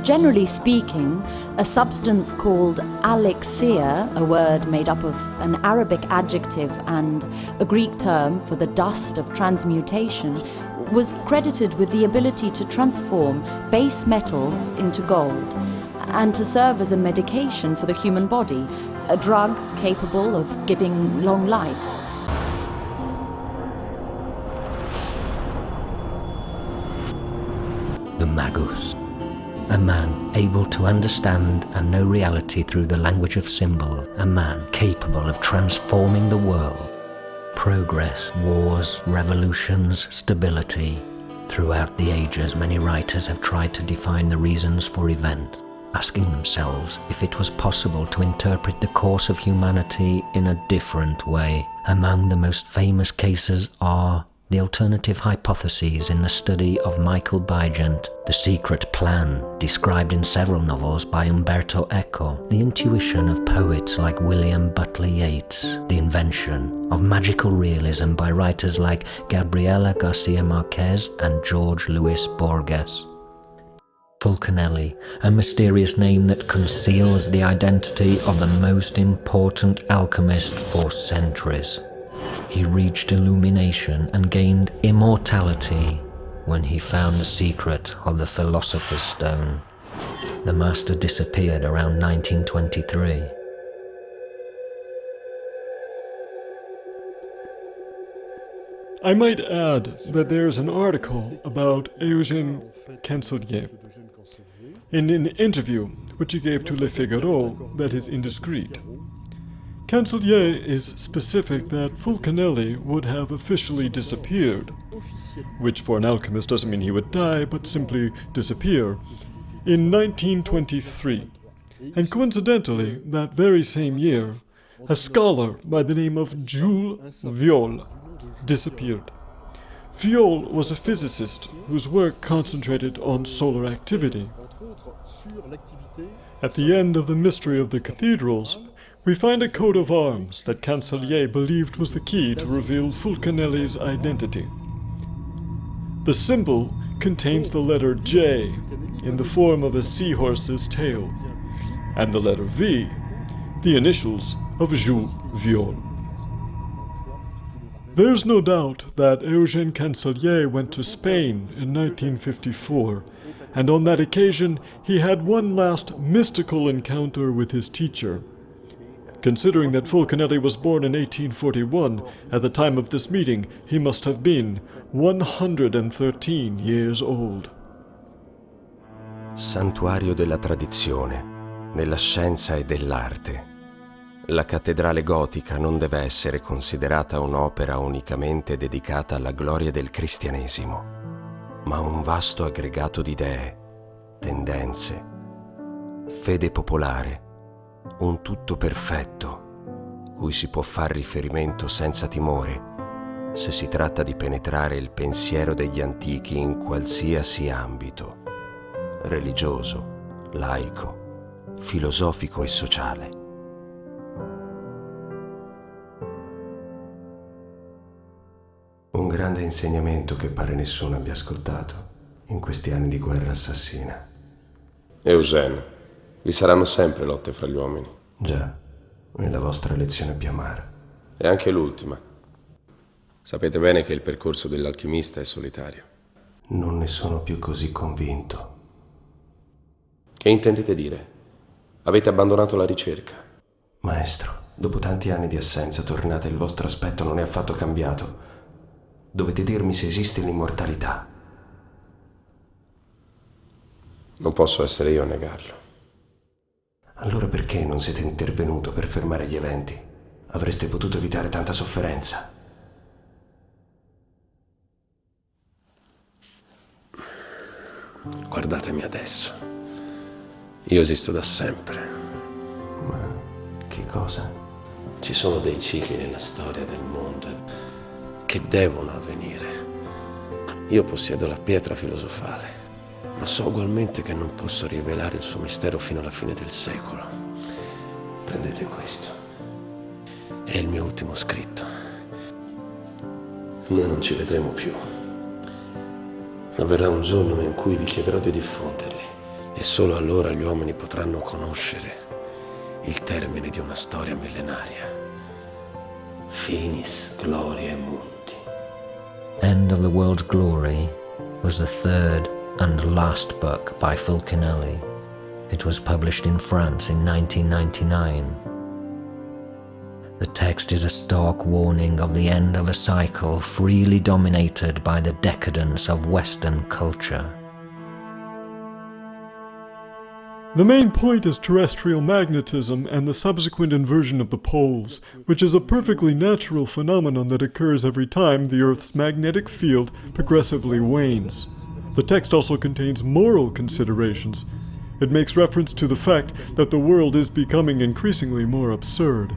Generally speaking, a substance called alexia, a word made up of an Arabic adjective and a Greek term for the dust of transmutation, was credited with the ability to transform base metals into gold and to serve as a medication for the human body, a drug capable of giving long life. The Magus, a man able to understand and know reality through the language of symbol, a man capable of transforming the world. Progress, wars, revolutions, stability. Throughout the ages, many writers have tried to define the reasons for event, asking themselves if it was possible to interpret the course of humanity in a different way. Among the most famous cases are the alternative hypotheses in the study of Michael Bygent, the secret plan described in several novels by Umberto Eco, the intuition of poets like William Butler Yeats, the invention of magical realism by writers like Gabriela Garcia Marquez and George Luis Borges. Fulcanelli, a mysterious name that conceals the identity of the most important alchemist for centuries. He reached illumination and gained immortality when he found the secret of the Philosopher's Stone. The master disappeared around 1923. I might add that there's an article about Eugène Cancelier in an interview which he gave to Le Figaro that is indiscreet. Cancelier is specific that Fulcanelli would have officially disappeared, which for an alchemist doesn't mean he would die, but simply disappear, in 1923. And coincidentally, that very same year, a scholar by the name of Jules Viol disappeared. Viol was a physicist whose work concentrated on solar activity. At the end of The Mystery of the Cathedrals, we find a coat of arms that Cancelier believed was the key to reveal Fulcanelli's identity. The symbol contains the letter J in the form of a seahorse's tail, and the letter V, the initials of Jules Viol. There's no doubt that Eugène Cancelier went to Spain in 1954, and on that occasion he had one last mystical encounter with his teacher. Considering that Fulcanelli was born in 1841, at the time of this meeting he must have been 113 years old. Santuario della tradizione, della scienza e dell'arte. La cattedrale gotica non deve essere considerata un'opera unicamente dedicata alla gloria del cristianesimo, ma un vasto aggregato di idee, tendenze, fede popolare, un tutto perfetto, cui si può far riferimento senza timore se si tratta di penetrare il pensiero degli antichi in qualsiasi ambito, religioso, laico, filosofico e sociale. Un grande insegnamento che pare nessuno abbia ascoltato in questi anni di guerra assassina. Eugène, vi saranno sempre lotte fra gli uomini. Già, è la vostra lezione più amara. E anche l'ultima. Sapete bene che il percorso dell'alchimista è solitario. Non ne sono più così convinto. Che intendete dire? Avete abbandonato la ricerca? Maestro, dopo tanti anni di assenza tornate e il vostro aspetto non è affatto cambiato. Dovete dirmi se esiste l'immortalità. Non posso essere io a negarlo. Allora perché non siete intervenuto per fermare gli eventi? Avreste potuto evitare tanta sofferenza. Guardatemi adesso. Io esisto da sempre. Ma che cosa? Ci sono dei cicli nella storia del mondo che devono avvenire. Io possiedo la pietra filosofale, ma so ugualmente che non posso rivelare il suo mistero fino alla fine del secolo. Prendete questo. È il mio ultimo scritto. Noi non ci vedremo più. Ma verrà un giorno in cui vi chiederò di diffonderli e solo allora gli uomini potranno conoscere il termine di una storia millenaria. Finis gloriae mundi. End of the World's Glory was the third and last book by Fulcanelli. It was published in France in 1999. The text is a stark warning of the end of a cycle freely dominated by the decadence of Western culture. The main point is terrestrial magnetism and the subsequent inversion of the poles, which is a perfectly natural phenomenon that occurs every time the Earth's magnetic field progressively wanes. The text also contains moral considerations. It makes reference to the fact that the world is becoming increasingly more absurd.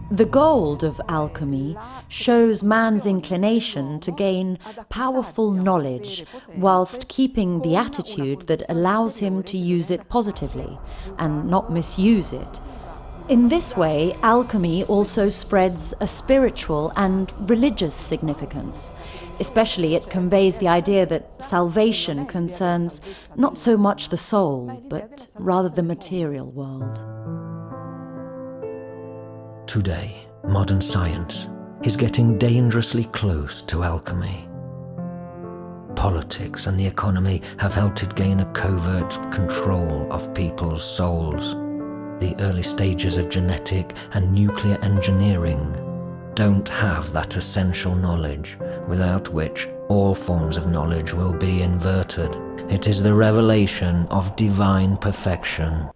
The gold of alchemy shows man's inclination to gain powerful knowledge whilst keeping the attitude that allows him to use it positively and not misuse it. In this way, alchemy also spreads a spiritual and religious significance. Especially, it conveys the idea that salvation concerns not so much the soul, but rather the material world. Today, modern science is getting dangerously close to alchemy. Politics and the economy have helped it gain a covert control of people's souls. The early stages of genetic and nuclear engineering don't have that essential knowledge, without which all forms of knowledge will be inverted. It is the revelation of divine perfection.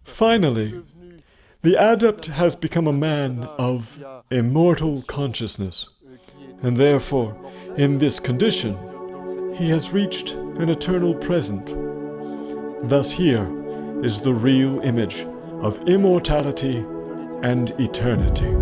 Finally, the adept has become a man of immortal consciousness, and therefore, in this condition, he has reached an eternal present. Thus here is the real image of immortality and eternity.